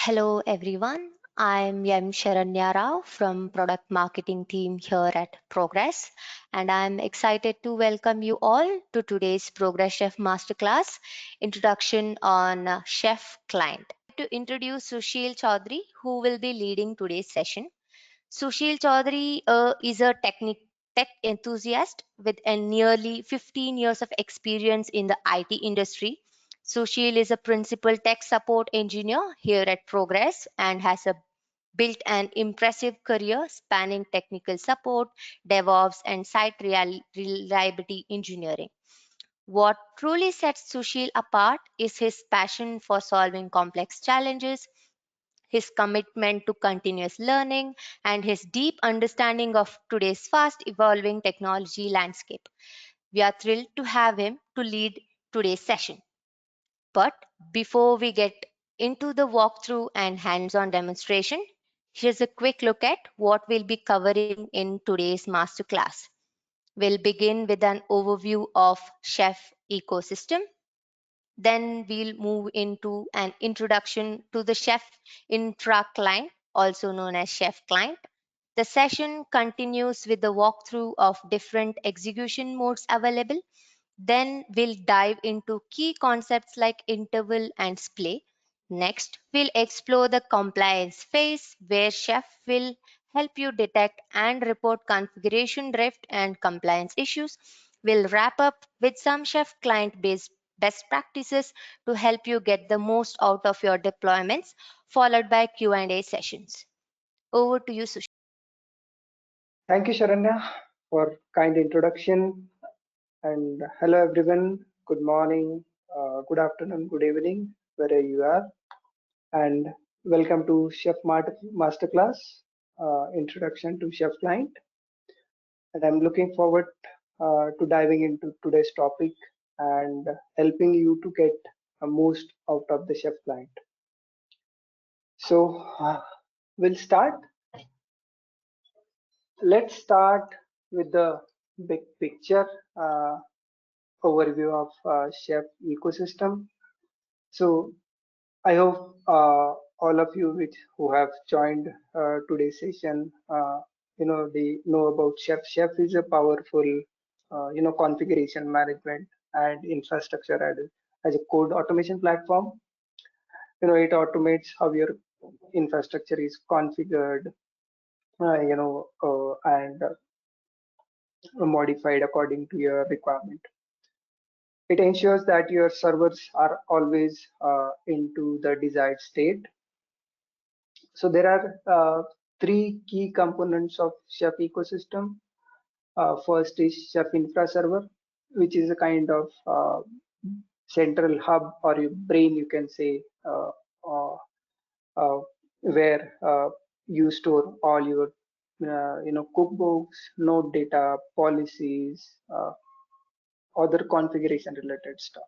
Hello everyone. I'm Sharanya Rao from Product Marketing team here at Progress, and I'm excited to welcome you all to today's Progress Chef Masterclass introduction on Chef Client. To introduce Sushil Chaudhary, who will be leading today's session. Sushil Chaudhary is a tech enthusiast with a nearly 15 years of experience in the IT industry. Sushil is a principal tech support engineer here at Progress and has built an impressive career spanning technical support, DevOps, and site reliability engineering. What truly sets Sushil apart is his passion for solving complex challenges, his commitment to continuous learning, and his deep understanding of today's fast evolving technology landscape. We are thrilled to have him to lead today's session. But before we get into the walkthrough and hands on demonstration, here's a quick look at what we'll be covering in today's masterclass. We'll begin with an overview of Chef ecosystem. Then we'll move into an introduction to the Chef Infra client, also known as Chef client. The session continues with the walkthrough of different execution modes available. Then we'll dive into key concepts like interval and splay. Next, we'll explore the compliance phase where Chef will help you detect and report configuration drift and compliance issues. We'll wrap up with some Chef client based best practices to help you get the most out of your deployments, followed by Q&A sessions. Over to you, Sushil. Thank you, Sharanya, for kind introduction. And hello, everyone. Good morning, good afternoon, good evening, wherever you are. And welcome to Masterclass, Introduction to Chef Client. And I'm looking forward to diving into today's topic and helping you to get the most out of the Chef Client. So we'll start. Let's start with the big picture. Overview of Chef ecosystem. So I hope all of you who have joined today's session, they know about Chef. Chef is a powerful, configuration management and infrastructure as a code automation platform. It automates how your infrastructure is configured, and modified according to your requirement. It ensures that your servers are always into the desired state. So there are three key components of Chef ecosystem. First is Chef Infra Server, which is a kind of central hub or your brain, you can say, uh, where you store all your cookbooks, note data, policies, other configuration related stuff.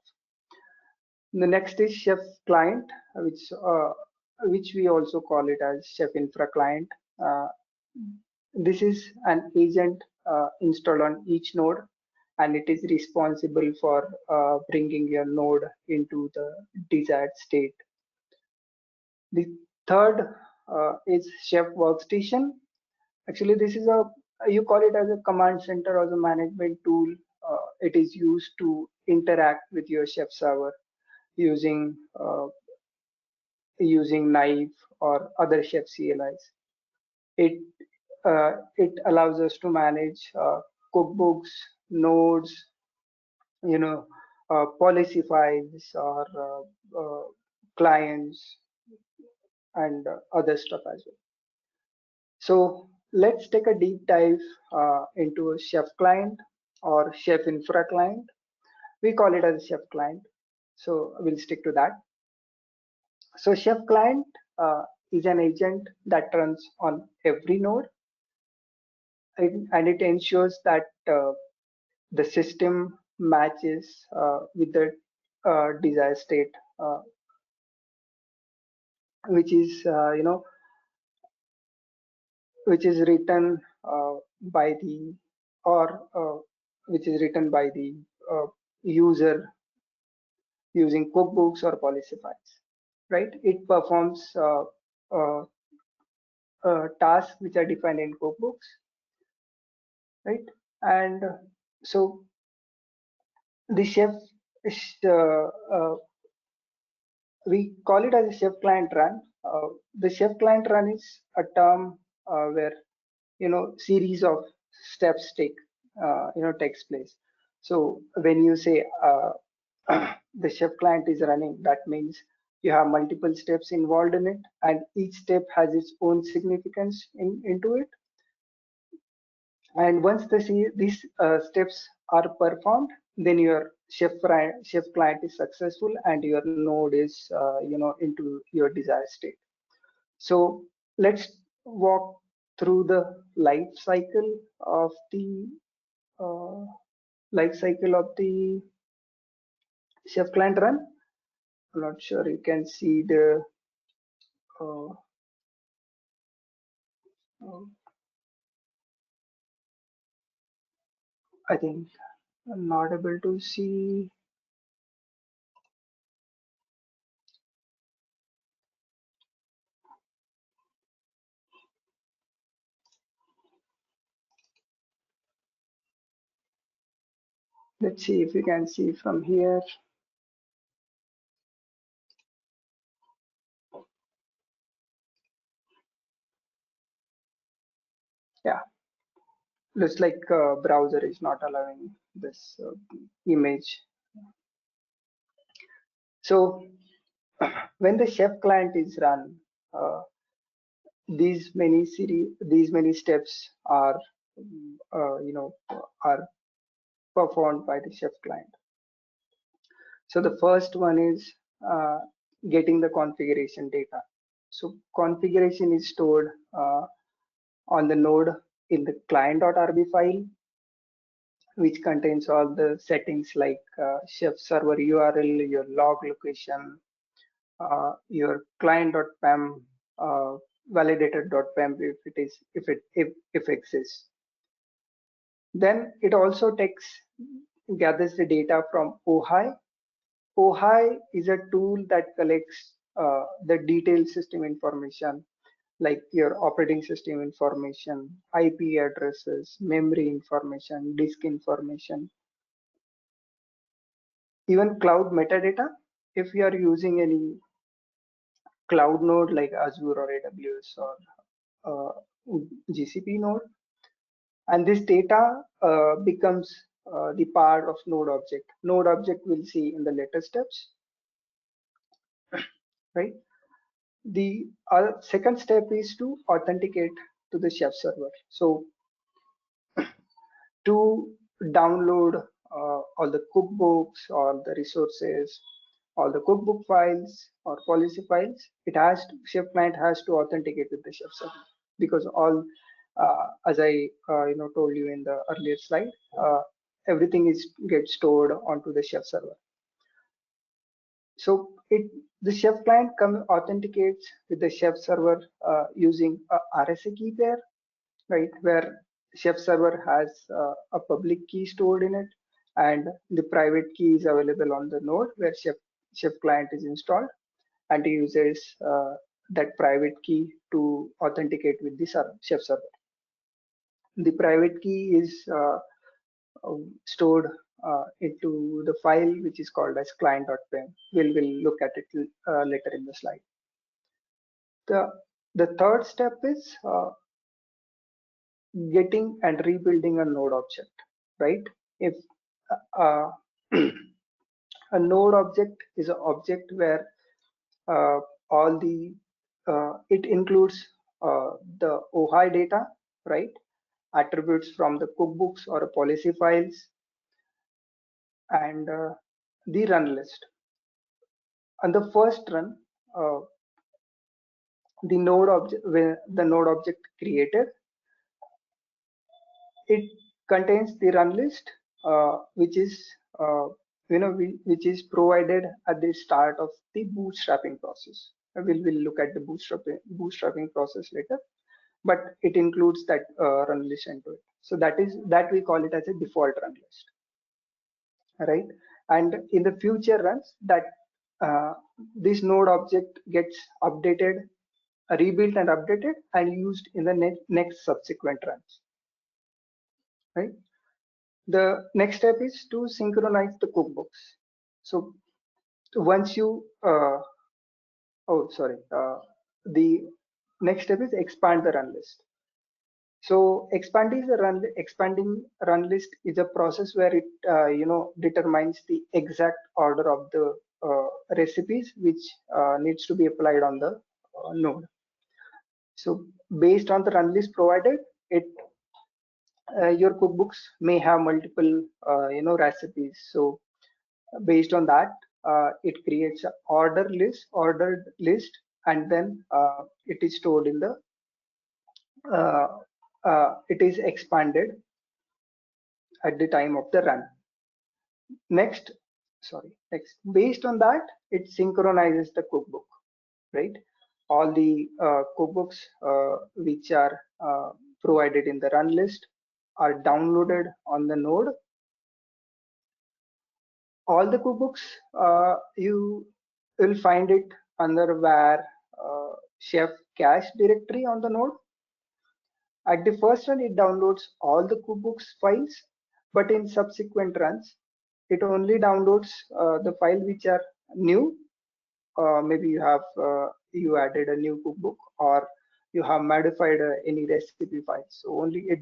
The next is Chef Client, which we also call it as Chef Infra Client. Uh, this is an agent installed on each node, and it is responsible for bringing your node into the desired state. The third is Chef Workstation. Actually, this is you call it as a command center or a management tool. It is used to interact with your Chef server using Knife or other Chef CLIs. It allows us to manage cookbooks, nodes, policy files or clients and other stuff as well. So let's take a deep dive into a Chef client or Chef Infra client. We call it as a Chef client, so we'll stick to that. So Chef client is an agent that runs on every node, and it ensures that the system matches with the desired state, which is which is written by the or which is written by the user using cookbooks or policy files. right? It performs uh, tasks which are defined in cookbooks, right? And so the chef is, we call it as a chef client run. The chef client run is a term where series of steps takes place. So when you say the chef client is running, that means you have multiple steps involved in it, and each step has its own significance into it. And once these steps are performed, then your chef client is successful, and your node is into your desired state. So let's walk through the life cycle of the uh, chef client run. I'm not sure you can see the. Uh, uh, I think I'm not able to see. Let's see if you can see from here. Yeah, looks like browser is not allowing this image. So when the chef client is run, uh, these many steps are are performed by the chef client. So the first one is uh, getting the configuration data. So configuration is stored on the node in the client.rb file, which contains all the settings like chef server URL, your log location, your client.pem, uh, validated.pem if exists. Then it also gathers the data from OHI. OHI is a tool that collects the detailed system information like your operating system information, IP addresses, memory information, disk information, even cloud metadata. If you are using any cloud node like Azure or AWS or GCP node, and this data becomes the part of node object. Node object we'll see in the later steps, right? The second step is to authenticate to the chef server. So to download all the cookbooks, all the resources, all the cookbook files or policy files, chef client has to authenticate with the chef server, because all as I told you in the earlier slide, everything is gets stored onto the chef server. So the chef client authenticates with the chef server using a RSA key pair, right? Where chef server has a public key stored in it, and the private key is available on the node where chef client is installed, and it uses that private key to authenticate with the chef server. The private key is stored into the file which is called as client.pem. We'll look at it later in the slide. The third step is getting and rebuilding a node object, right? If uh, a node object is an object where uh, all the it includes the OHI data, right? Attributes from the cookbooks or policy files, and the run list. On the first run, uh, the node object created, it contains the run list, which is which is provided at the start of the bootstrapping process. We'll look at the bootstrapping process later, but it includes that run list into it. So that we call it as a default run list, right? And in the future runs, that uh, this node object gets updated, rebuilt and updated and used in the next subsequent runs, right? The next step is to synchronize the cookbooks. So once you, the next step is expand the run list. So expanding run list is a process where it determines the exact order of the recipes which needs to be applied on the node. So based on the run list provided, it your cookbooks may have multiple recipes. So based on that, it creates an ordered list, and then it is stored in the uh, it is expanded at the time of the run. Next, based on that, it synchronizes the cookbook, right? All the cookbooks which are provided in the run list are downloaded on the node. All the cookbooks you will find it under where chef cache directory on the node. At the first run, it downloads all the cookbooks files, but in subsequent runs, it only downloads the file which are new. Maybe you added a new cookbook, or you have modified any recipe files. So only it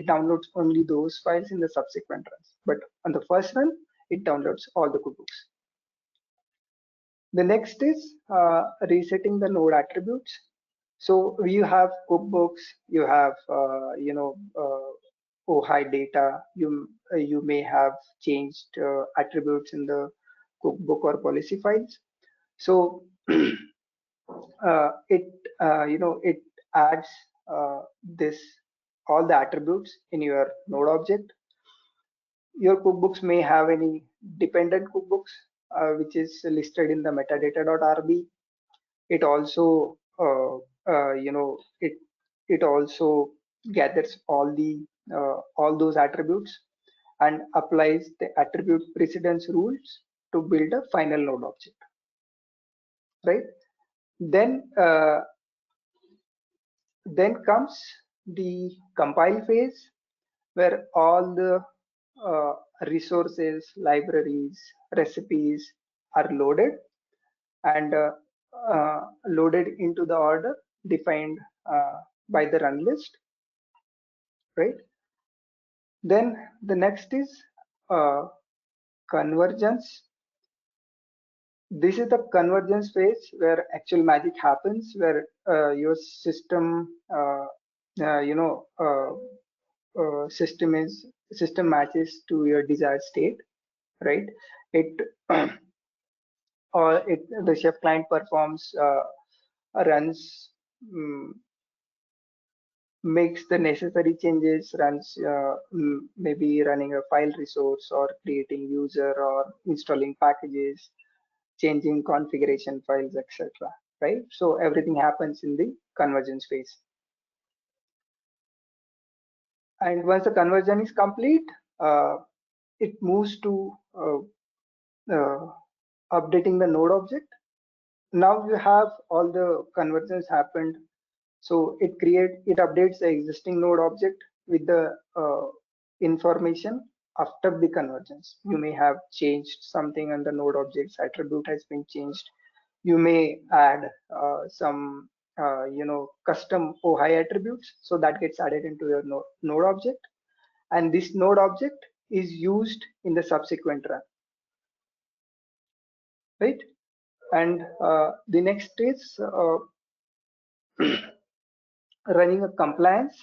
downloads only those files in the subsequent runs. But on the first run, it downloads all the cookbooks. The next is resetting the node attributes. So you have cookbooks, you have OHI data. You may have changed attributes in the cookbook or policy files. So it it adds this all the attributes in your node object. Your cookbooks may have any dependent cookbooks which is listed in the metadata.rb. It also it also gathers all those attributes and applies the attribute precedence rules to build a final node object, right? Then uh, then comes the compile phase, where all the uh, resources, libraries, recipes are loaded and loaded into the order defined by the run list, right? Then the next is uh, convergence. This is the convergence phase where actual magic happens, where your system, uh, you know, uh, system matches to your desired state, right? It or the chef client performs runs, um, makes the necessary changes, runs maybe running a file resource or creating user or installing packages, changing configuration files, etc. Right? So everything happens in the convergence phase. And once the conversion is complete, it moves to uh, updating the node object. Now you have all the conversions happened. So it updates the existing node object with the information after the convergence. You may have changed something and the node object's attribute has been changed. You may add some custom OHI attributes, so that gets added into your node object, and this node object is used in the subsequent run, right? And the next is running a compliance.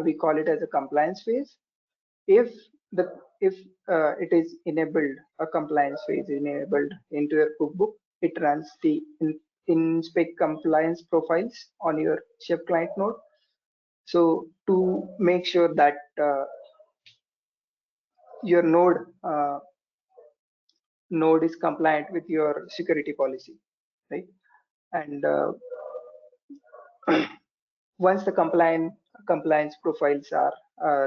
We call it as a compliance phase. If the if it is enabled, a compliance phase is enabled into your cookbook, it runs the inspect compliance profiles on your chef client node. So to make sure that your node is compliant with your security policy, right? And once the compliance profiles are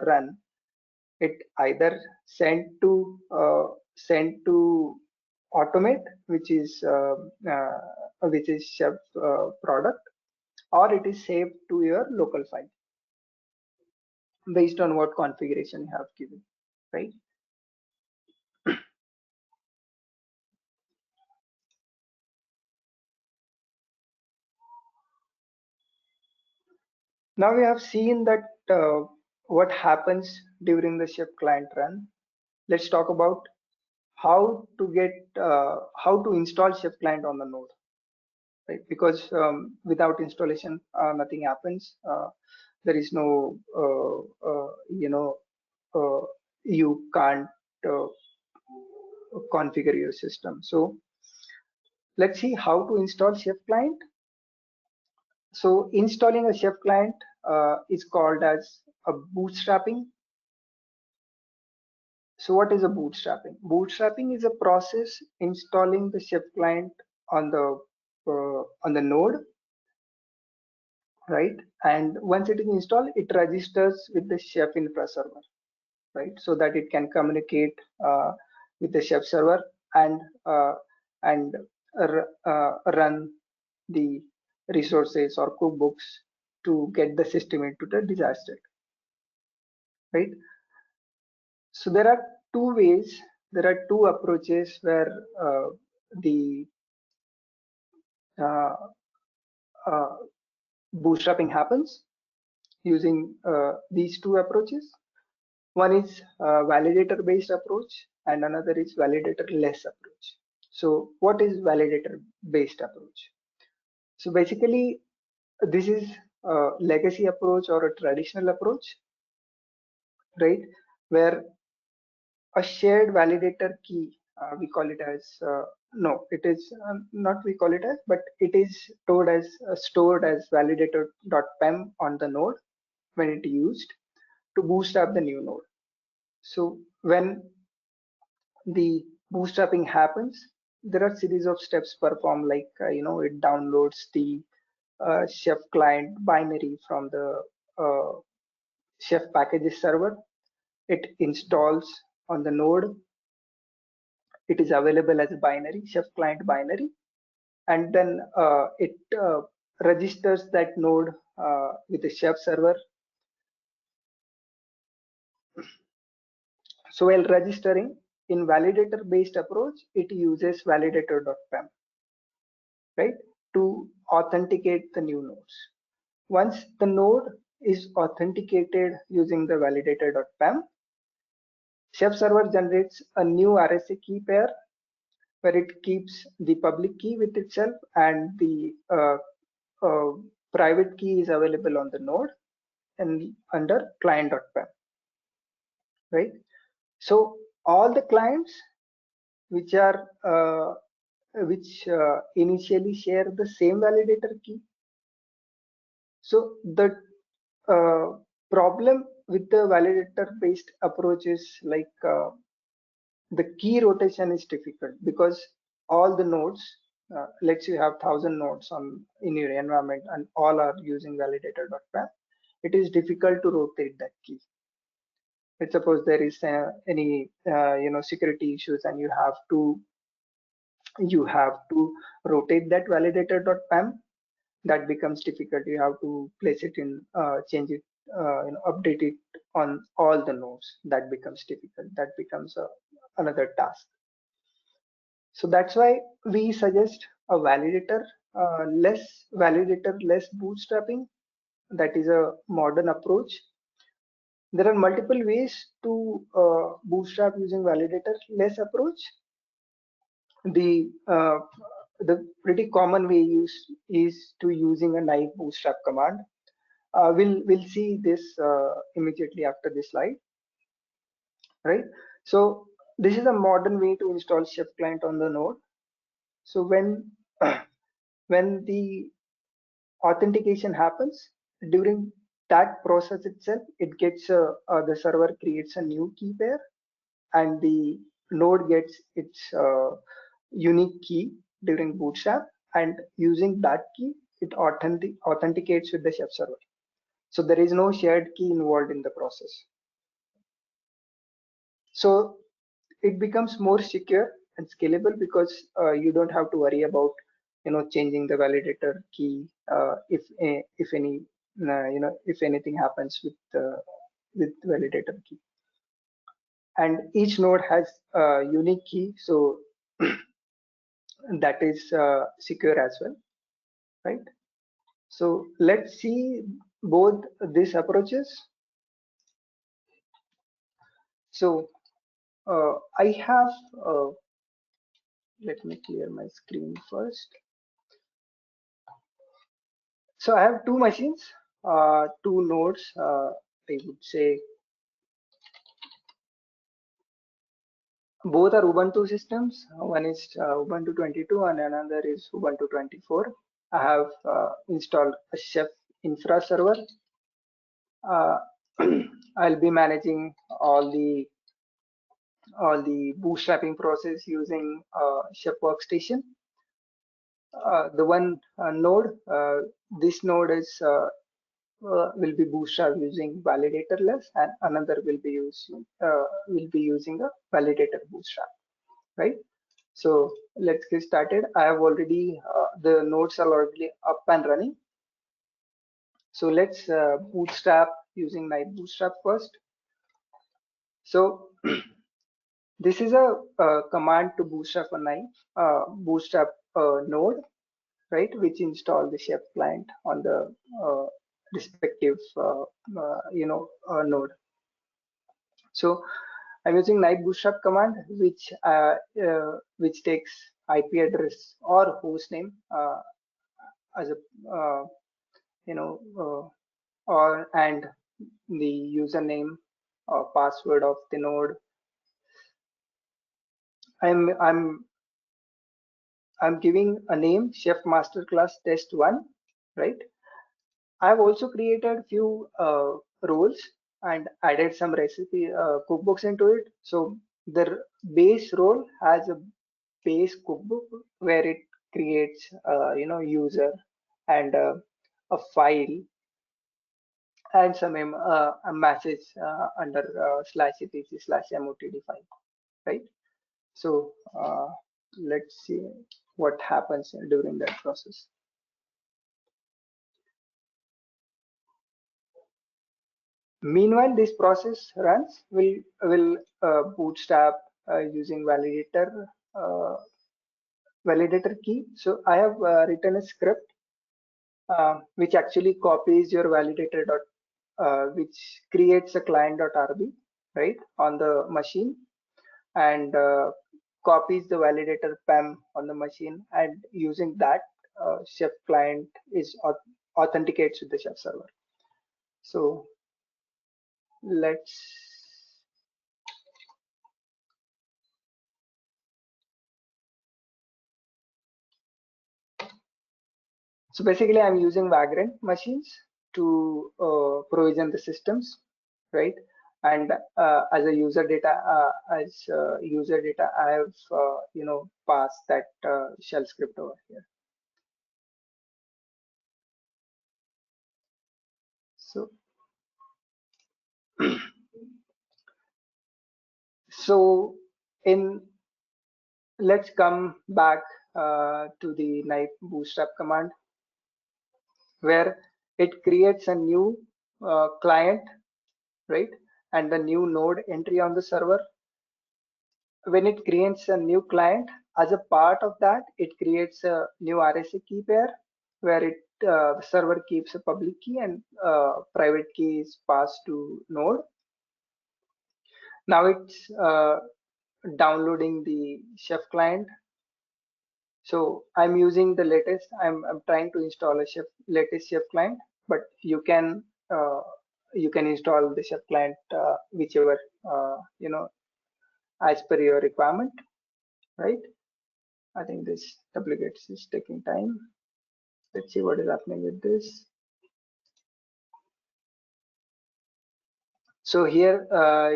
run, it either sent to automate, which is Chef product, or it is saved to your local file based on what configuration you have given, right? Now we have seen that what happens during the Chef client run. Let's talk about how to install Chef client on the node, right? Because without installation, nothing happens. There is no, uh, you can't uh, configure your system. So let's see how to install Chef client. So installing a Chef client is called as a bootstrapping. So what is a bootstrapping? Bootstrapping is a process installing the Chef client on the node, right? And once it is installed, it registers with the Chef infra server, right? So that it can communicate with the Chef server and and run the resources or cookbooks to get the system into the desired state, right? So there are two ways, there are two approaches where the uh, uh, bootstrapping happens using these two approaches. One is validator based approach and another is validator less approach. So what is validator based approach? So basically this is a legacy approach or a traditional approach, right? Where a shared validator key, we call it as, no, it is not we call it as, but it is stored as validator.pem on the node when it used to bootstrap the new node. So when the bootstrapping happens, there are series of steps performed, like it downloads the Chef client binary from the Chef packages server. It installs on the node. It is available as a binary, Chef client binary, and then it registers that node with the Chef server. So while registering in validator-based approach, it uses validator.pem, right, to authenticate the new nodes. Once the node is authenticated using the validator.pem, Chef server generates a new RSA key pair where it keeps the public key with itself and the uh, private key is available on the node and under client.pem, right? So all the clients which are which initially share the same validator key. So the problem with the validator based approach is like the key rotation is difficult because all the nodes, let's say you have 1,000 nodes on in your environment and all are using validator.pem, it is difficult to rotate that key. Let's suppose there is any security issues and you have to rotate that validator.pem. That becomes difficult. You have to place it in, change it, update it on all the nodes. That becomes difficult. That becomes another task. So that's why we suggest a validator less bootstrapping. That is a modern approach. There are multiple ways to bootstrap using validator less approach. The pretty common way is to using a naive bootstrap command. We'll see this immediately after this slide, right? So this is a modern way to install Chef client on the node. So when when the authentication happens, during that process itself, it gets the server creates a new key pair, and the node gets its unique key during bootstrap, and using that key, it authenticates with the Chef server. So there is no shared key involved in the process. So it becomes more secure and scalable because you don't have to worry about changing the validator key if any if anything happens with validator key. And each node has a unique key, so that is secure as well, right? So let's see both these approaches. So I have let me clear my screen first. So I have two machines, two nodes. I would say both are Ubuntu systems. One is Ubuntu 22 and another is Ubuntu 24. I have installed a Chef infra server. Uh, I'll be managing all the bootstrapping process using Chef Workstation. The one node, this node is will be bootstrapped using validatorless, and another will be using a validator bootstrap, right? So let's get started. I have already the nodes are already up and running. So let's bootstrap using my bootstrap first. So this is a command to bootstrap a bootstrap node, right, which install the Chef client on the respective node. So I'm using knife bootstrap command, which takes IP address or host name as a you know or and the username or password of the node. I'm I'm I'm giving a name Chef Masterclass Test One, right? I've also created few roles and added some recipe cookbooks into it. So the base role has a base cookbook where it creates user and a file and a message under /etc/motd file, right? So let's see what happens during that process. Meanwhile, this process runs. Will bootstrap using uh, validator key. So I have written a script which actually copies your validator which creates a client.rb, right, on the machine, and copies the validator PEM on the machine, and using that Chef client is authenticates with the Chef server. So let's So basically, I'm using Vagrant machines to provision the systems, right? And as user data, I have passed that shell script over here. So so in let's come back to the knife bootstrap command, where it creates a new client, right, and the new node entry on the server. When it creates a new client, as a part of that, it creates a new RSA key pair where the server keeps a public key and private key is passed to node. Now it's downloading the Chef client. So I'm using the latest. I'm trying to install a latest Chef client, but uh, you can install the Chef client whichever as per your requirement, right? I think this duplicates is taking time. Let's see what is happening with this. So here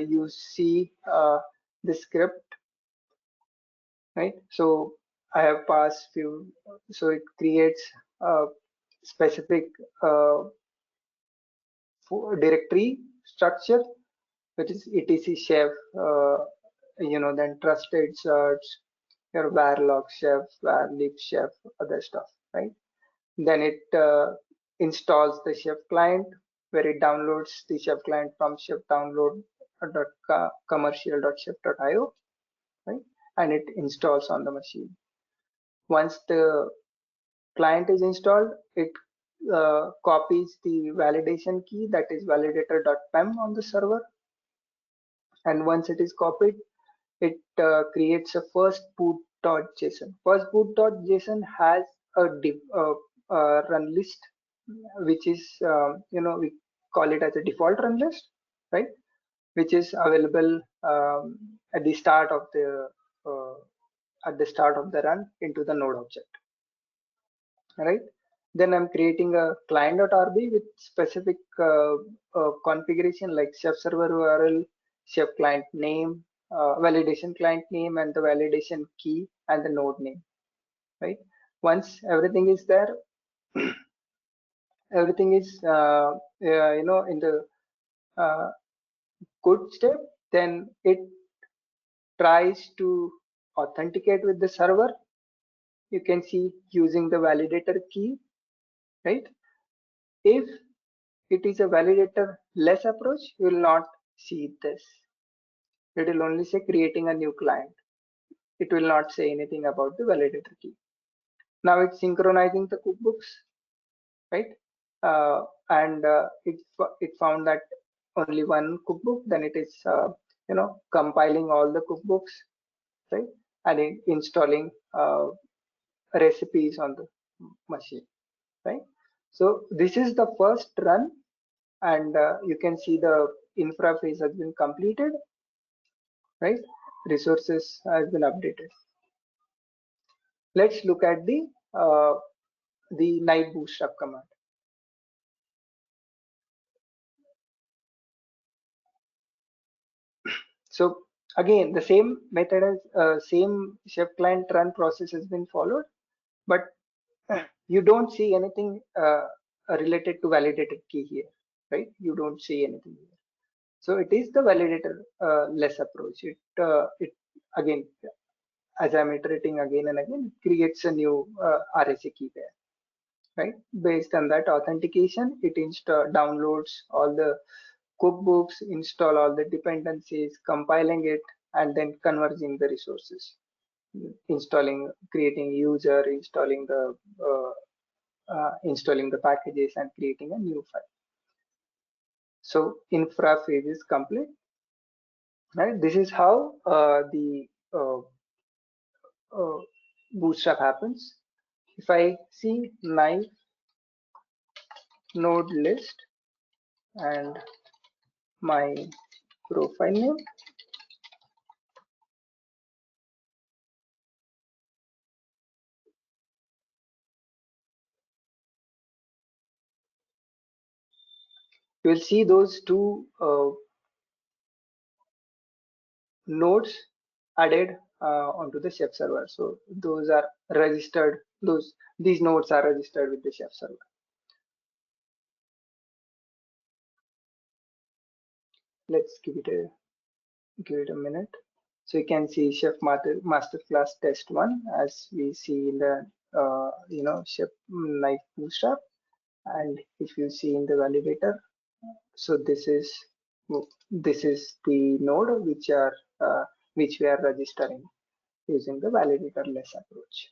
you see the script, right? So I have passed few, so it creates a specific uh, directory structure, which is etc chef, then trusted search, your var log chef, var lib chef, other stuff, right? Then it installs the chef client, where it downloads the chef client from chef download commercial.chef.io, right? And it installs on the machine. Once the client is installed, it copies the validation key, that is validator.pem, on the server. And once it is copied, it creates a first boot.json. First boot.json has a run list, which is, we call it as a default run list, right? Which is available at the start of the run into the node object, right? Then I'm creating a client.rb with specific configuration like chef server URL, chef client name, validation client name, and the validation key and the node name, right? Once everything is there, everything is in the uh, good step, then it tries to authenticate with the server. You can see using the validator key, right? If it is a validator less approach, you will not see this. It will only say creating a new client. It will not say anything about the validator key. Now it's synchronizing the cookbooks, right? And it found that only one cookbook. Then it is compiling all the cookbooks, right? And installing recipes on the machine, right? So this is the first run, and you can see the infra phase has been completed, right? Resources has been updated. Let's look at the night bootstrap command. So again, the same method as same chef client run process has been followed, but you don't see anything related to validated key here, right? You don't see anything here. So it is the validator less approach. It again, as I'm iterating again and again, it creates a new RSA key there, right? Based on that authentication, it downloads all the cookbooks, install all the dependencies, compiling it, and then converging the resources, installing, creating user, installing the packages, and creating a new file. So infra phase is complete, right? This is how the uh, bootstrap happens. If I see knife node list and my profile name, you will see those two nodes added onto the chef server. So those are registered, these nodes are registered with the chef server. Let's give it a minute. So you can see Chef Masterclass test one, as we see in the Chef knife bootstrap. And if you see in the validator, so this is the node which we are registering using the validator less approach.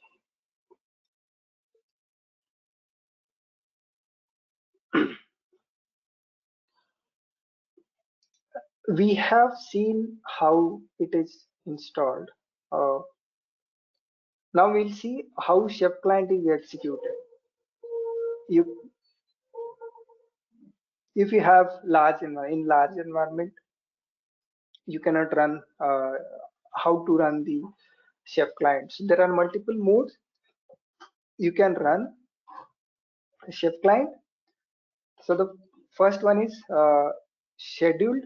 We have seen how it is installed. Now we'll see how chef client is executed. You, if you have in large environment, you cannot run how to run the chef client. So there are multiple modes you can run a chef client. So the first one is scheduled,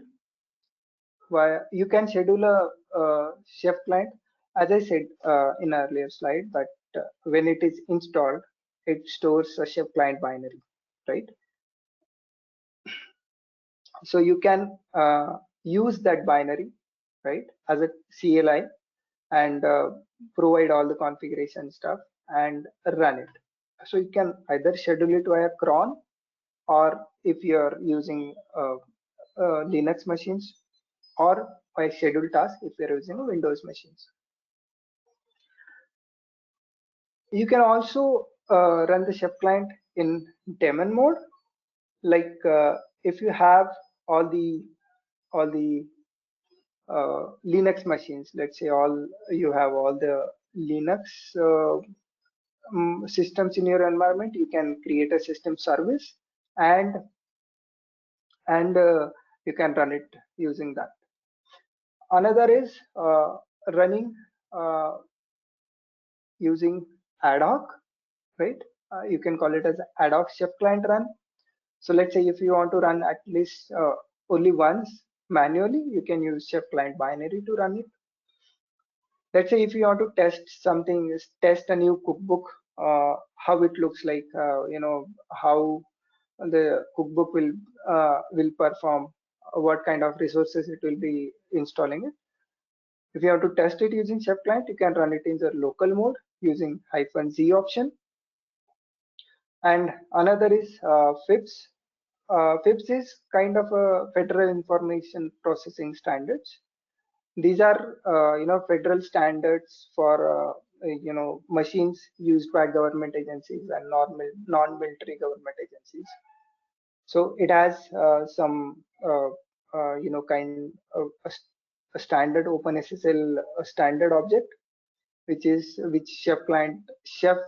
where you can schedule a chef client. As I said in earlier slide, that when it is installed, it stores a chef client binary, right? So you can use that binary, right, as a CLI, and provide all the configuration stuff and run it. So you can either schedule it via cron, or if you're using Linux machines, or by scheduled task if you're using Windows machines. You can also run the Chef client in daemon mode, like if you have all the Linux machines. Let's say you have all the Linux systems in your environment. You can create a system service, and and you can run it using that. Another is running uh, using ad hoc, right? You can call it as ad hoc Chef client run. So let's say if you want to run at least only once manually, you can use Chef client binary to run it. Let's say if you want to test something, test a new cookbook, how it looks like, how the cookbook will perform, what kind of resources it will be installing it. If you have to test it using Chef client, you can run it in the local mode using -z option. And another is FIPS. FIPS is kind of a Federal Information Processing Standards. These are federal standards for machines used by government agencies and normal non-military government agencies. So it has some kind of a standard OpenSSL standard object, which Chef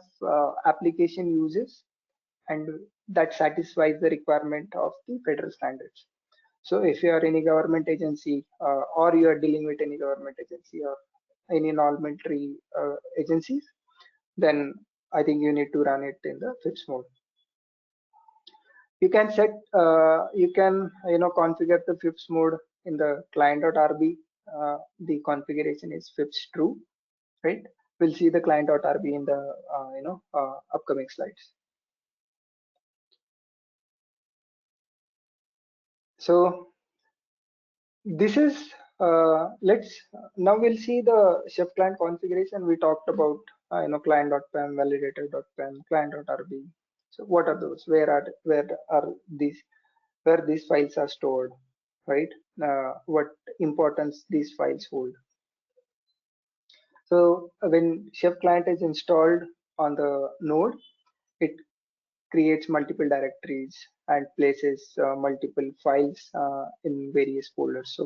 application uses, and that satisfies the requirement of the federal standards. So if you are any government agency, or you are dealing with any government agency or any non-military agencies, then I think you need to run it in the FIPS mode. You can configure the FIPS mode in the client.rb. The configuration is FIPS true, right? We'll see the client.rb in the upcoming slides. So this is let's now we'll see the Chef client configuration. We talked about client.pem, validator.pem, client.rb. So what are those? Where these files are stored, right? What importance these files hold. So when Chef client is installed on the node, it creates multiple directories and places multiple files in various folders.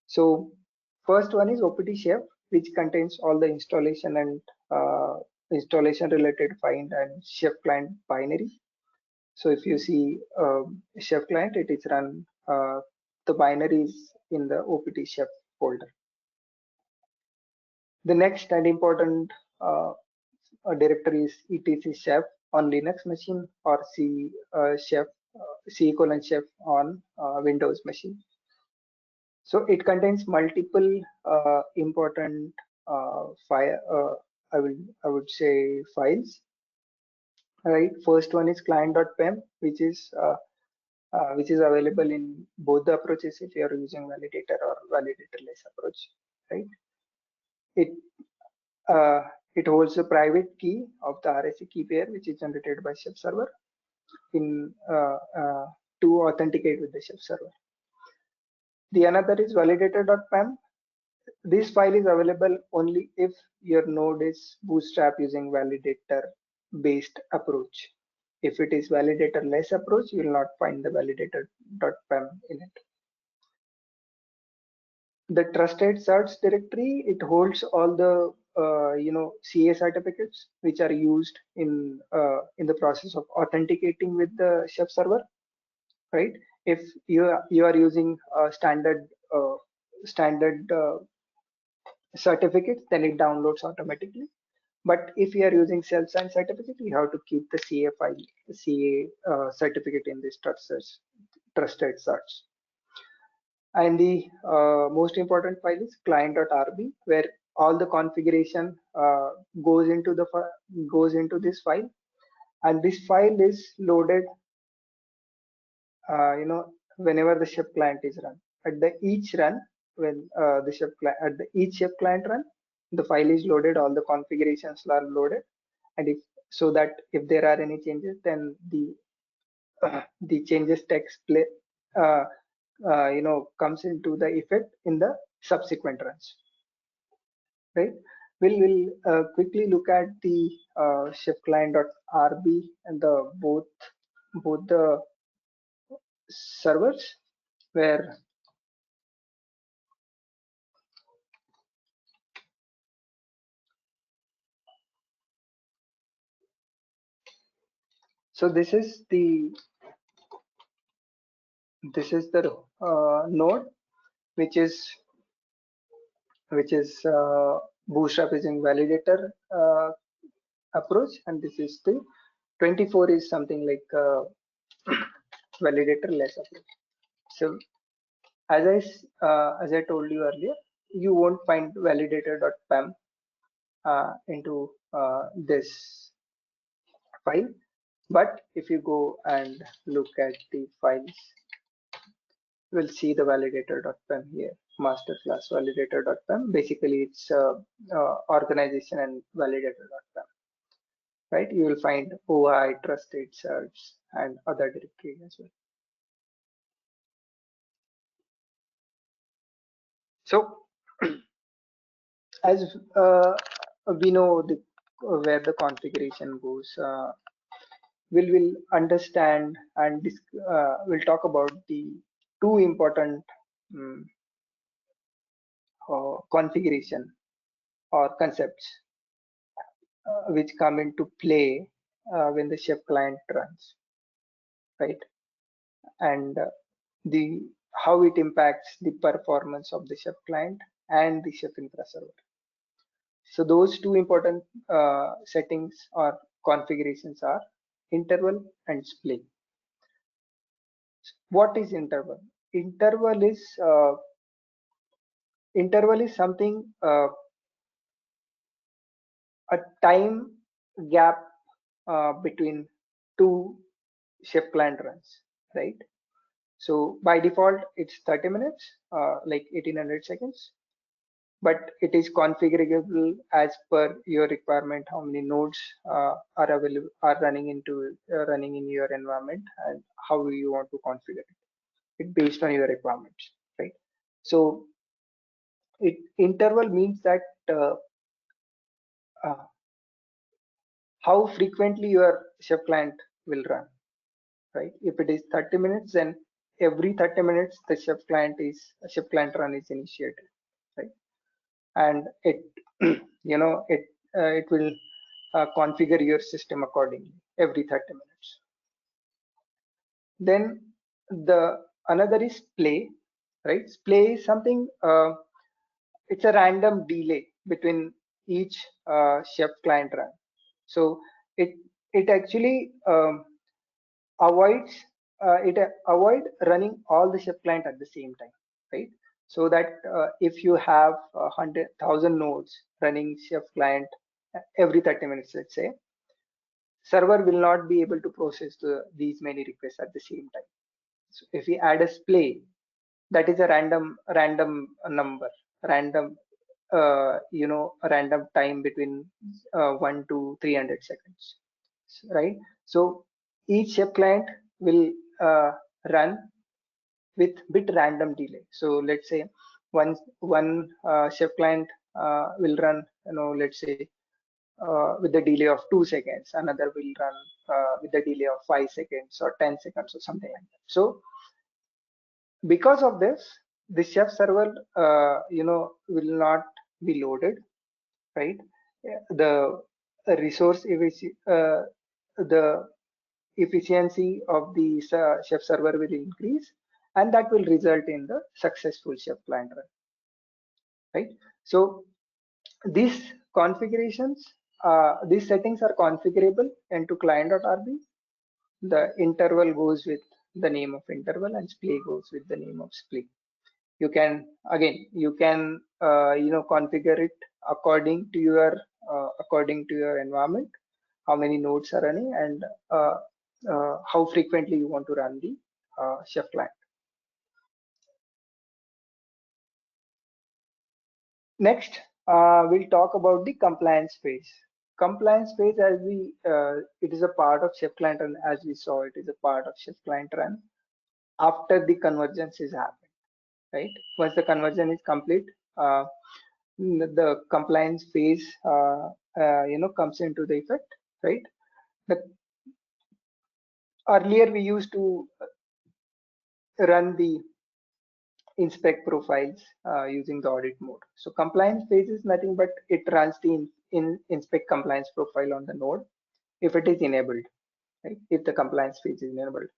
So first one is OPT Chef, which contains all the installation and installation related find and Chef client binary. So if you see Chef client, it is run the binaries in the OPT Chef folder. The next and important directory is etc chef on Linux machine, or C:\chef on Windows machine. So it contains multiple important file. I would say files. Right. First one is client.pem, which is available in both the approaches if you are using validator or validator-less approach. Right. It uh, it holds a private key of the RSA key pair, which is generated by Chef server in to authenticate with the Chef server. The another is validator.pem. This file is available only if your node is bootstrap using validator based approach. If it is validator less approach, you will not find the validator.pem in it. The trusted search directory, it holds all the CA certificates which are used in the process of authenticating with the Chef server, right? If you are using standard certificates, then it downloads automatically. But if you are using self-signed certificate, you have to keep the CA file, CA certificate in this trusted search. And the most important file is client.rb, where all the configuration goes into this file, and this file is loaded, whenever the Chef client is run. At the each run, when the Chef client at the each Chef client run, the file is loaded, all the configurations are loaded, and if so that if there are any changes, then the changes text play comes into the effect in the subsequent runs, right? We'll quickly look at the chef client.rb and the both the servers, where so this is the node which is bootstrap using validator approach, and this is the 24 is something like validator less approach. So as I told you earlier, you won't find validator.pem into this file, but if you go and look at the files, we'll see the validator.pem here, masterclass validator.pem. Basically, it's organization and validator.pem, right? You will find OI, trusted certs, and other directories as well. So as we know where the configuration goes, we'll understand and we'll talk about the two important um, configuration or concepts which come into play when the chef client runs, right? And the how it impacts the performance of the chef client and the chef infra server. So those two important settings or configurations are interval and splay. What is interval? Interval is something, a time gap between two chef client runs, right? So by default, it's 30 minutes, like 1800 seconds, but it is configurable as per your requirement, how many nodes are available, are running in your environment, and how you want to configure it based on your requirements, right? So interval means that uh, how frequently your chef client will run, right? If it is 30 minutes, then every 30 minutes the chef client run is initiated, right? And it it will configure your system accordingly every 30 minutes. Then the another is play, right? Play is something, it's a random delay between each chef client run. So it actually avoids it avoid running all the chef client at the same time, right? So that if you have 100,000 nodes running chef client every 30 minutes, let's say, server will not be able to process these many requests at the same time. So if we add a splay, that is a random number, random a random time between 1 to 300 seconds, right? So each chef client will run with bit random delay. So let's say one chef client will run, let's say with the delay of 2 seconds, another will run with the delay of 5 seconds or 10 seconds or something like that. So because of this, the chef server will not be loaded, right? The resource the efficiency of the chef server will increase, and that will result in the successful chef client run, right? So these configurations, these settings are configurable into client.rb. The interval goes with the name of interval, and splay goes with the name of splay. You can configure it according to your environment, how many nodes are running, and how frequently you want to run the chef client. Next, we'll talk about the compliance phase. Compliance phase, it is a part of chef client run, as we saw, it is a part of chef client run after the convergence is happened, right? Once the conversion is complete, uh, the compliance phase, comes into the effect, right? The, earlier we used to run the inspect profiles using the audit mode. So compliance phase is nothing but it runs the inspect compliance profile on the node if it is enabled, right? If the compliance phase is enabled.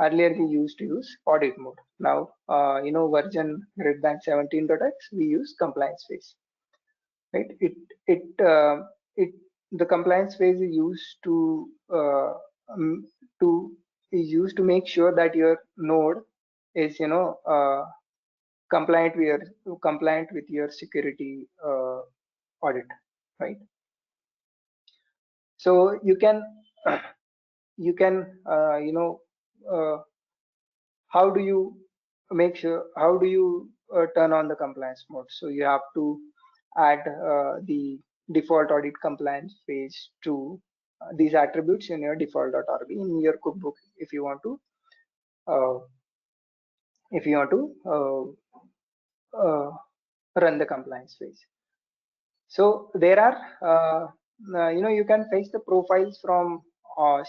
Earlier we used to use audit mode. Now, version greater than 17.x, we use compliance phase, right? It the compliance phase is used um, to make sure that your node is compliant with your security audit, right? So you can you can uh, how do you how do you turn on the compliance mode? So you have to add the default audit compliance phase to these attributes in your default.rb in your cookbook if you want to uh, uh, run the compliance phase. So there are, you can fetch the profiles from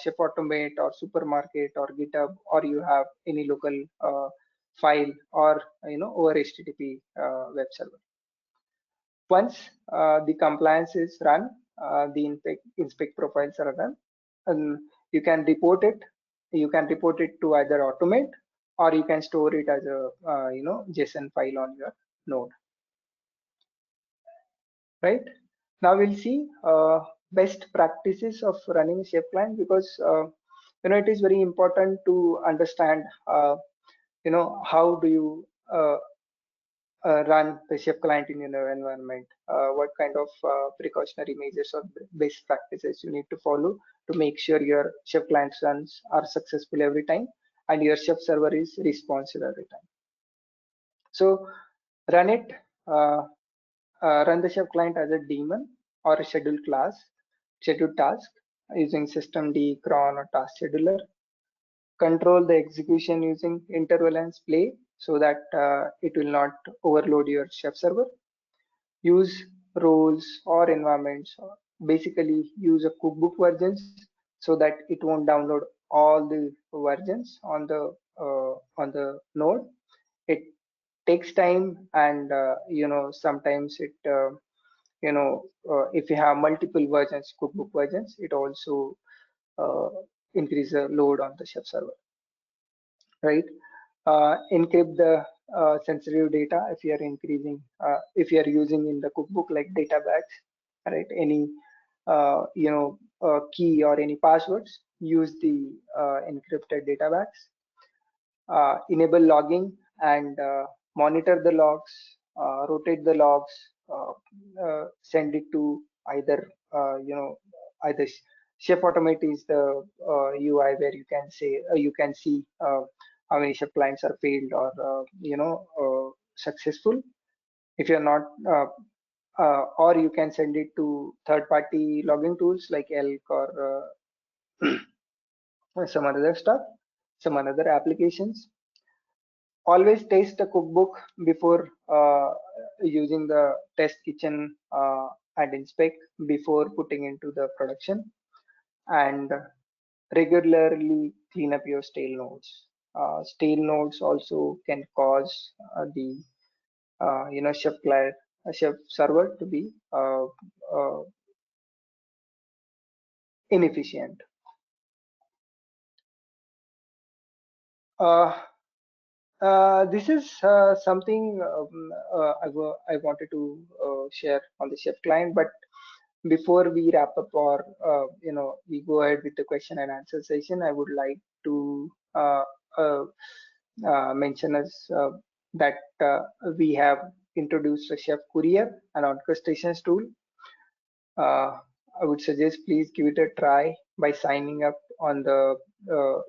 Chef Automate or Supermarket or GitHub, or you have any local file or over HTTP web server. Once the compliance is run, the inspect profiles are run, and you can report it. You can report it to either Automate or you can store it as a JSON file on your node, right? Now we'll see best practices of running Chef client, because it is very important to understand how do you run the Chef client in your environment, what kind of precautionary measures or best practices you need to follow to make sure your Chef client runs are successful every time and your Chef server is responsive every time. So run it. Uh, run the chef client as a daemon or a scheduled task using systemd, cron, or task scheduler. Control the execution using interval and splay so that it will not overload your chef server. Use roles or environments. Basically, use a cookbook versions so that it won't download all the versions on the node. It takes time, and sometimes if you have multiple versions, cookbook versions, it also uh, increase the load on the chef server, right? Encrypt the sensitive data if you are using in the cookbook like data bags, right? Any key or any passwords, use the encrypted data bags. Enable logging and monitor the logs, rotate the logs, send it to either either Chef Automate is the UI where you can see how many chef clients are failed or successful. If you're not or you can send it to third-party logging tools like Elk or some other stuff, some other applications. Always taste the cookbook before using the test kitchen and inspect before putting into the production, and regularly clean up your stale nodes. Stale nodes also can cause the chef server to be inefficient. Uh, this is something I wanted to share on the chef client, but before we wrap up or we go ahead with the question and answer session, I would like to uh, mention as that we have introduced a chef courier, an orchestrations tool. I would suggest please give it a try by signing up on the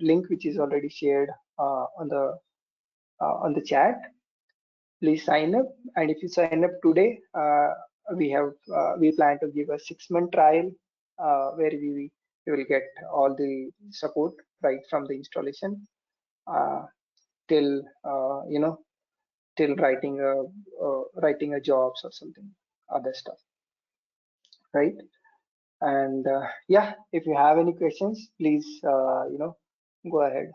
link which is already shared on the chat. Please sign up, and if you sign up today, we plan to give a 6-month trial where we will get all the support right from the installation uh, till till writing a jobs or something other stuff, right? And yeah, if you have any questions, please go ahead.